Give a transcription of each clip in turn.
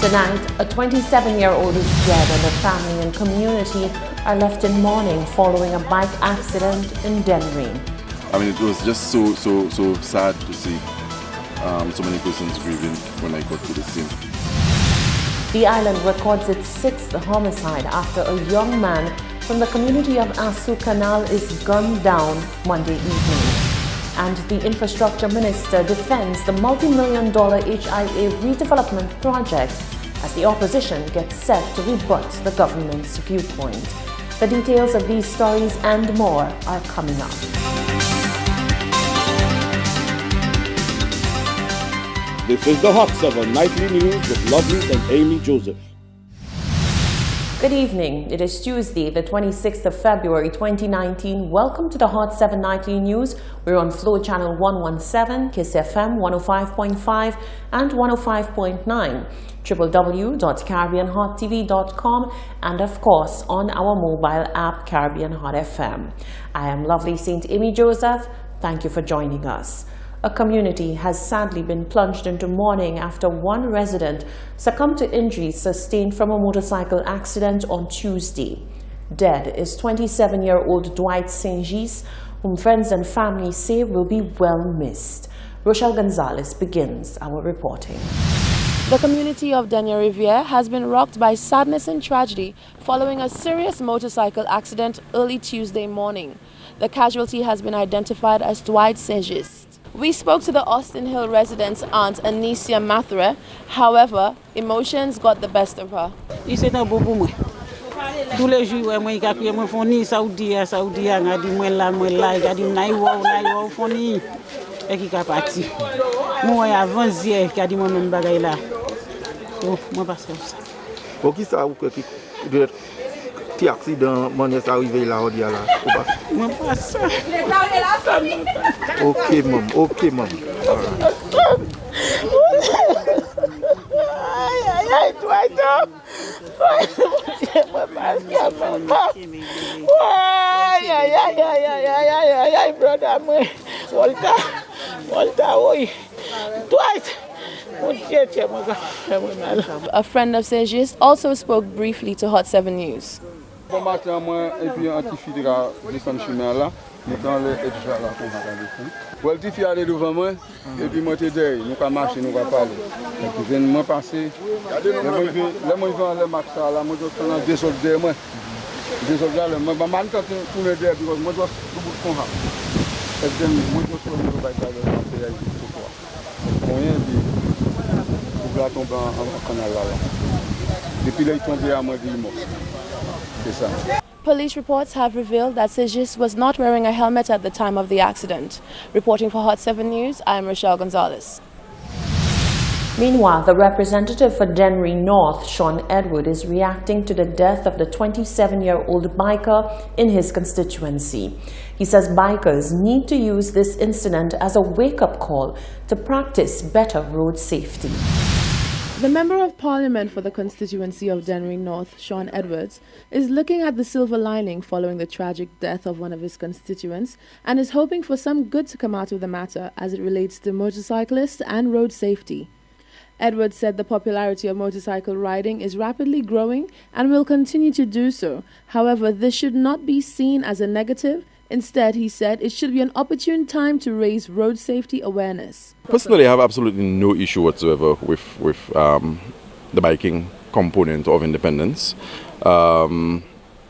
Tonight, a 27-year-old is dead and the family and community are left in mourning following a bike accident in Denry. I mean, it was just so sad to see so many persons grieving when I got to the scene. The island records its sixth homicide after a young man from the community of Asu Canal is gunned down Monday evening. And the infrastructure minister defends the multi-million-dollar HIA redevelopment project as the opposition gets set to rebut the government's viewpoint. The details of these stories and more are coming up. This is the Hot 7 Nightly News with Lovelace and Amy Joseph. Good evening. It is Tuesday, the 26th of February 2019. Welcome to the Hot 7 Nightly News. We're on Flow Channel 117, KISS FM 105.5 and 105.9, www.caribbeanhottv.com, and of course on our mobile app Caribbean Hot FM. I am lovely Saint Amy Joseph. Thank you for joining us. A community has sadly been plunged into mourning after one resident succumbed to injuries sustained from a motorcycle accident on Tuesday. Dead is 27-year-old Dwight St-Gis, whom friends and family say will be well missed. Rochelle Gonzalez begins our reporting. The community of Denya Riviere has been rocked by sadness and tragedy following a serious motorcycle accident early Tuesday morning. The casualty has been identified as Dwight St-Gis. We spoke to the Austin Hill resident's aunt, Anicia Mathura. However, emotions got the best of her. Tous les jours, moi, je me fournis Saudi, ngadi mwela, ngadi naiwo, fourni, et qui est parti. Moi, avant hier, ngadi moi même bagay là. So, moi passe ça. Ok, ça ou qui de petit accident, mon est arrivé là, on dit là. Moi passe ça. Ok, maman. Aïe, toi, aïe, brother, Walter, oi. Dwight. A friend of St-Gis also spoke briefly to Hot 7 News. Bon matin, moi, et puis un petit fille de son chemin là, dans le édifice là, pour regarder. Le petit fille allait devant moi, et puis moi, j'étais derrière, nous pas marcher, nous pas parler. Et puis, moi, passer, là, moi, je vais le match là, moi, je prends deux soldats derrière moi. Deux soldats, moi, je vais m'en tenter pour le derrière, parce que moi, je dois tout bout de con. Et puis, moi, je suis le bail là, c'est là, il faut quoi. Moyen de là tomber en canal là. Depuis là, il tombe à moi, il est mort. Police reports have revealed that St-Gis was not wearing a helmet at the time of the accident. Reporting for Hot 7 News, I am Rochelle Gonzalez. Meanwhile, the representative for Denry North, Sean Edward, is reacting to the death of the 27-year-old biker in his constituency. He says bikers need to use this incident as a wake-up call to practice better road safety. The Member of Parliament for the constituency of Denry North, Sean Edwards, is looking at the silver lining following the tragic death of one of his constituents and is hoping for some good to come out of the matter as it relates to motorcyclists and road safety. Edwards said the popularity of motorcycle riding is rapidly growing and will continue to do so. However, this should not be seen as a negative. Instead, he said, it should be an opportune time to raise road safety awareness. Personally, I have absolutely no issue whatsoever with the biking component of independence.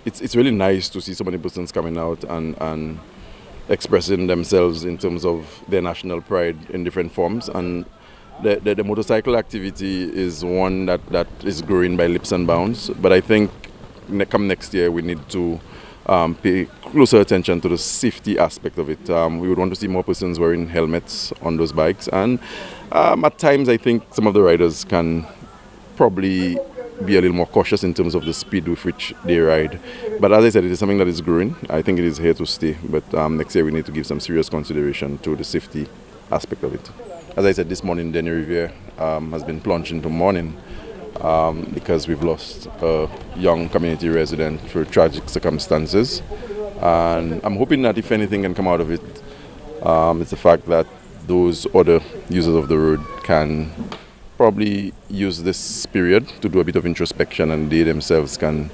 It's really nice to see so many persons coming out and expressing themselves in terms of their national pride in different forms. And the motorcycle activity is one that is growing by leaps and bounds. But I think come next year, we need to pay closer attention to the safety aspect of it. We would want to see more persons wearing helmets on those bikes, and at times I think some of the riders can probably be a little more cautious in terms of the speed with which they ride. But as I said, it is something that is growing. I think it is here to stay, but next year we need to give some serious consideration to the safety aspect of it. As I said, this morning Denya Riviere has been plunged into mourning because we've lost a young community resident through tragic circumstances. And I'm hoping that if anything can come out of it, it's the fact that those other users of the road can probably use this period to do a bit of introspection, and they themselves can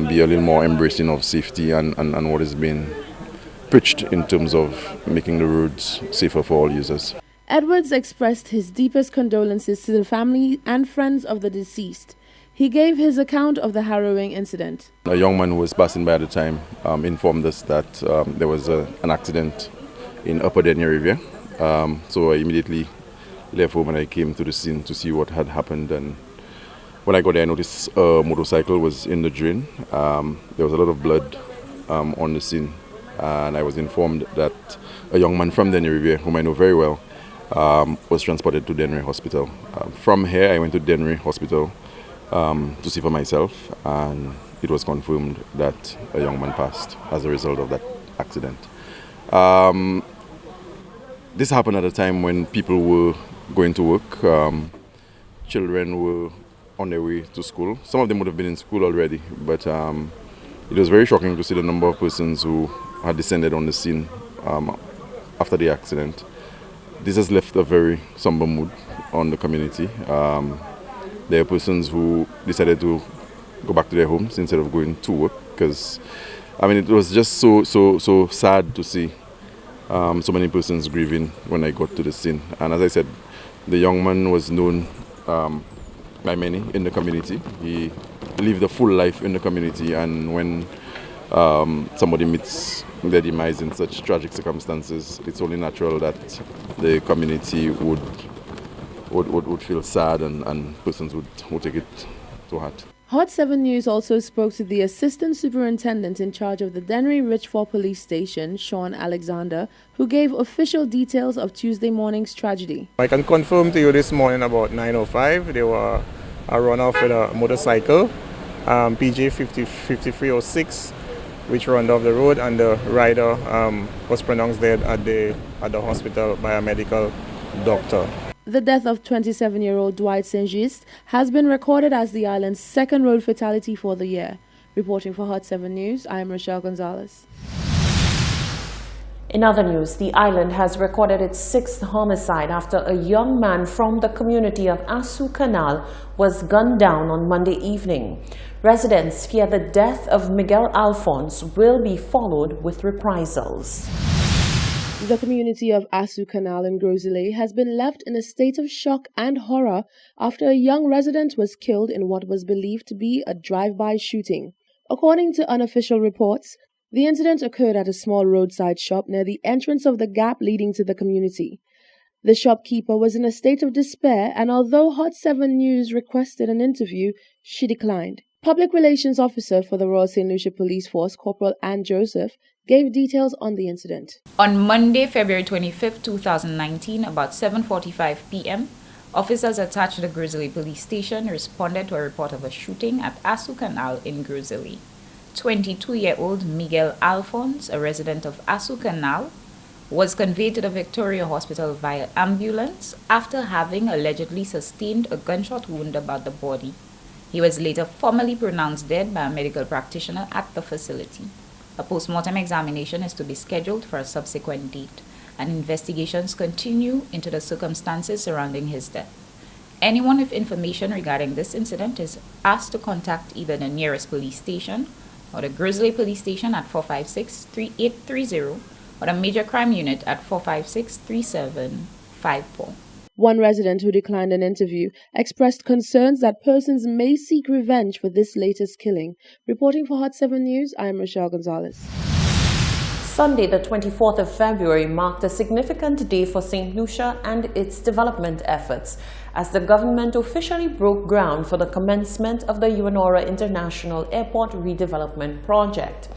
be a little more embracing of safety and what is being preached in terms of making the roads safer for all users. Edwards expressed his deepest condolences to the family and friends of the deceased. He gave his account of the harrowing incident. A young man who was passing by at the time informed us that there was an accident in Upper Denny Riviera. So I immediately left home and I came to the scene to see what had happened. And when I got there, I noticed a motorcycle was in the drain. There was a lot of blood on the scene. And I was informed that a young man from Denny Riviera, whom I know very well, was transported to Denry Hospital. From here, I went to Denry Hospital to see for myself, and it was confirmed that a young man passed as a result of that accident. This happened at a time when people were going to work. Children were on their way to school. Some of them would have been in school already, but it was very shocking to see the number of persons who had descended on the scene after the accident. This has left a very somber mood on the community. There are persons who decided to go back to their homes instead of going to work, because I mean, it was just so sad to see so many persons grieving when I got to the scene. And as I said, the young man was known by many in the community. He lived a full life in the community, and when somebody meets their demise in such tragic circumstances, it's only natural that the community would feel sad, and persons would take it to heart. Hot 7 News also spoke to the Assistant Superintendent in charge of the Dennery Richford Police Station, Sean Alexander, who gave official details of Tuesday morning's tragedy. I can confirm to you this morning about 9:05, there were a runoff with a motorcycle, PJ 5306, which ran off the road, and the rider was pronounced dead at the hospital by a medical doctor. The death of 27-year-old Dwight Saint-Just has been recorded as the island's second road fatality for the year. Reporting for Hot 7 News, I am Rochelle Gonzalez. In other news, the island has recorded its sixth homicide after a young man from the community of Asu Canal was gunned down on Monday evening. Residents fear the death of Miguel Alphonse will be followed with reprisals. The community of Asu Canal in Grosley has been left in a state of shock and horror after a young resident was killed in what was believed to be a drive-by shooting. According to unofficial reports, the incident occurred at a small roadside shop near the entrance of the gap leading to the community. The shopkeeper was in a state of despair, and although Hot 7 News requested an interview, she declined. Public Relations Officer for the Royal St. Lucia Police Force, Corporal Anne Joseph, gave details on the incident. On Monday, February 25, 2019, about 7:45 p.m., officers attached to the Grosley Police Station responded to a report of a shooting at Asu Canal in Grosley. 22-year-old Miguel Alphonse, a resident of Asu Canal, was conveyed to the Victoria Hospital via ambulance after having allegedly sustained a gunshot wound about the body. He was later formally pronounced dead by a medical practitioner at the facility. A post-mortem examination is to be scheduled for a subsequent date, and investigations continue into the circumstances surrounding his death. Anyone with information regarding this incident is asked to contact either the nearest police station or the Grosley Police Station at 456-3830 or the Major Crime Unit at 456-3754. One resident who declined an interview expressed concerns that persons may seek revenge for this latest killing. Reporting for Hot 7 News, I am Rochelle Gonzalez. Sunday, the 24th of February, marked a significant day for St. Lucia and its development efforts, as the government officially broke ground for the commencement of the Uenora International Airport Redevelopment Project.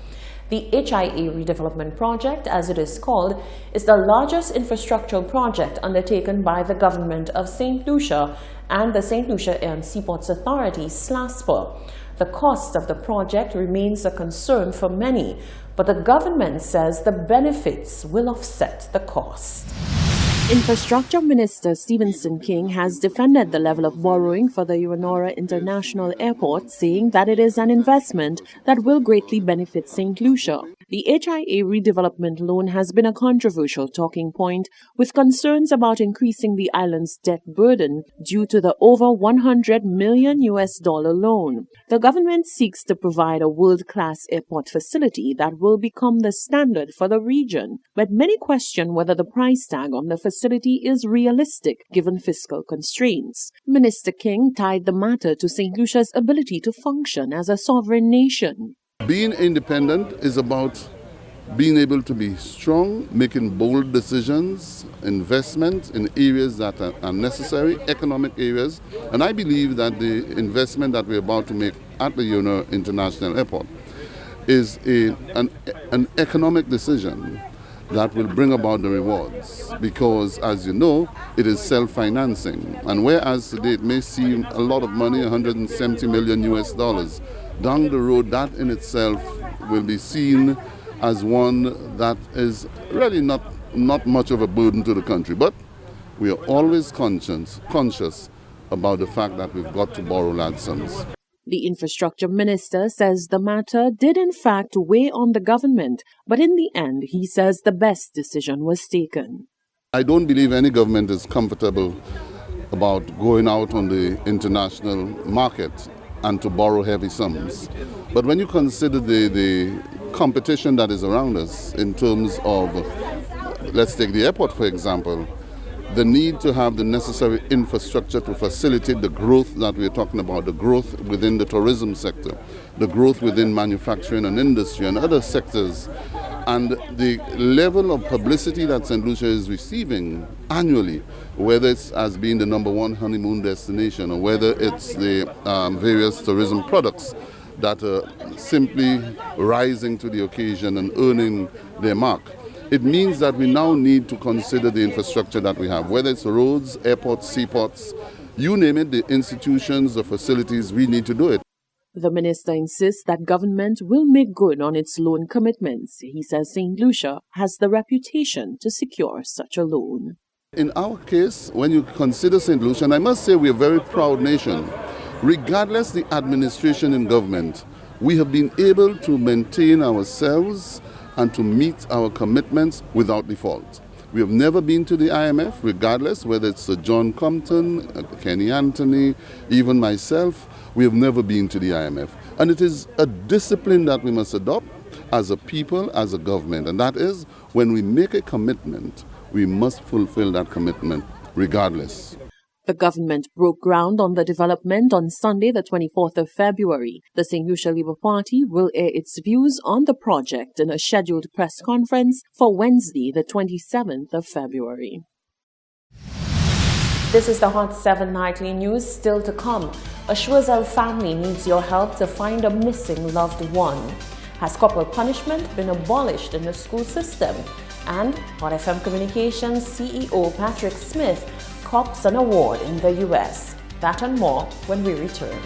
The HIA Redevelopment Project, as it is called, is the largest infrastructural project undertaken by the government of St. Lucia and the St. Lucia Air and Seaports Authority, SLASPA. The cost of the project remains a concern for many, but the government says the benefits will offset the cost. Infrastructure Minister Stephenson King has defended the level of borrowing for the Uenora International Airport, saying that it is an investment that will greatly benefit St. Lucia. The HIA redevelopment loan has been a controversial talking point, with concerns about increasing the island's debt burden due to the over $100 million loan. The government seeks to provide a world-class airport facility that will become the standard for the region, but many question whether the price tag on the facility is realistic given fiscal constraints. Minister King tied the matter to St. Lucia's ability to function as a sovereign nation. Being independent is about being able to be strong, making bold decisions, investment in areas that are necessary, economic areas. And I believe that the investment that we're about to make at the Yono International Airport is an economic decision that will bring about the rewards, because, as you know, it is self-financing. And whereas today it may seem a lot of money, $170 million, down the road that in itself will be seen as one that is really not much of a burden to the country. But we are always conscious about the fact that we've got to borrow large sums. The infrastructure minister says the matter did in fact weigh on the government, but in the end he says the best decision was taken. I don't believe any government is comfortable about going out on the international market and to borrow heavy sums. But when you consider the competition that is around us in terms of, let's take the airport for example, the need to have the necessary infrastructure to facilitate the growth that we're talking about, the growth within the tourism sector, the growth within manufacturing and industry and other sectors, and the level of publicity that St. Lucia is receiving annually, whether it's as being the #1 honeymoon destination or whether it's the various tourism products that are simply rising to the occasion and earning their mark. It means that we now need to consider the infrastructure that we have, whether it's roads, airports, seaports, you name it, the institutions, the facilities, we need to do it. The minister insists that government will make good on its loan commitments. He says St. Lucia has the reputation to secure such a loan. In our case, when you consider St. Lucia, and I must say we're a very proud nation, regardless the administration in government, we have been able to maintain ourselves and to meet our commitments without default. We have never been to the IMF, regardless whether it's Sir John Compton, Kenny Anthony, even myself. We have never been to the IMF. And it is a discipline that we must adopt as a people, as a government. And that is, when we make a commitment, we must fulfill that commitment regardless. The government broke ground on the development on Sunday, the 24th of February. The St. Lucia Labour Party will air its views on the project in a scheduled press conference for Wednesday, the 27th of February. This is the Hot 7 Nightly News. Still to come, a Schwarzel family needs your help to find a missing loved one. Has corporal punishment been abolished in the school system? And Hot FM Communications CEO Patrick Smith cops an award in the US. That and more when we return.